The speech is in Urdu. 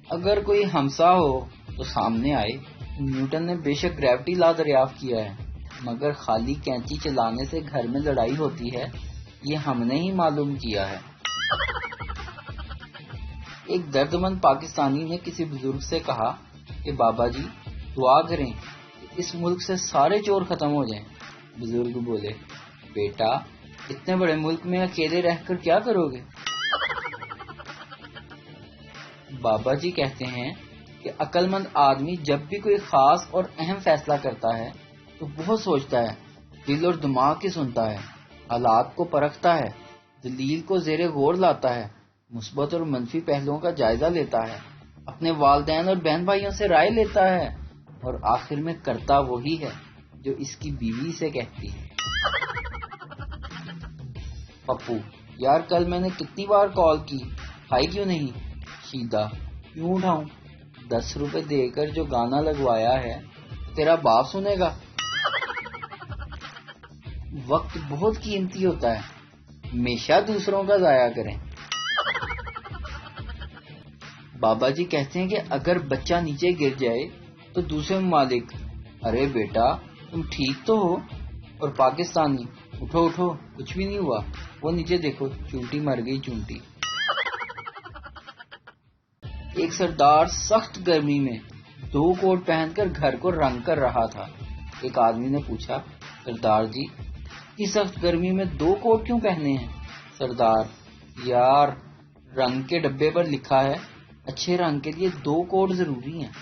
اگر کوئی ہمسا ہو تو سامنے آئے۔ نیوٹن نے بے شک گریوٹی لا دریافت کیا ہے، مگر خالی کینچی چلانے سے گھر میں لڑائی ہوتی ہے، یہ ہم نے ہی معلوم کیا ہے۔ ایک دردمند پاکستانی نے کسی بزرگ سے کہا کہ بابا جی دعا کریں کہ اس ملک سے سارے چور ختم ہو جائیں۔ بزرگ بولے، بیٹا اتنے بڑے ملک میں اکیلے رہ کر کیا کرو گے؟ بابا جی کہتے ہیں کہ عقل مند آدمی جب بھی کوئی خاص اور اہم فیصلہ کرتا ہے تو بہت سوچتا ہے، دل اور دماغ کی سنتا ہے، حالات کو پرکھتا ہے، دلیل کو زیر غور لاتا ہے، مثبت اور منفی پہلوؤں کا جائزہ لیتا ہے، اپنے والدین اور بہن بھائیوں سے رائے لیتا ہے، اور آخر میں کرتا وہی ہے جو اس کی بیوی سے کہتی ہے۔ پپو، یار کل میں نے کتنی بار کال کی، اٹھائی کیوں نہیں؟ شیدا، کیوں اٹھاؤں؟ 10 روپے دے کر جو گانا لگوایا ہے تیرا باپ سنے گا۔ وقت بہت قیمتی ہوتا ہے، ہمیشہ دوسروں کا ضائع کریں۔ بابا جی کہتے ہیں کہ اگر بچہ نیچے گر جائے تو دوسرے ممالک، ارے بیٹا تم ٹھیک تو ہو؟ اور پاکستانی، اٹھو اٹھو کچھ بھی نہیں ہوا، وہ نیچے دیکھو چونٹی مر گئی چونٹی۔ ایک سردار سخت گرمی میں 2 کوٹ پہن کر گھر کو رنگ کر رہا تھا۔ ایک آدمی نے پوچھا، سردار جی اتنی سخت گرمی میں 2 کوٹ کیوں پہنے ہیں؟ سردار، یار رنگ کے ڈبے پر لکھا ہے اچھے رنگ کے لیے 2 کوٹ ضروری ہیں۔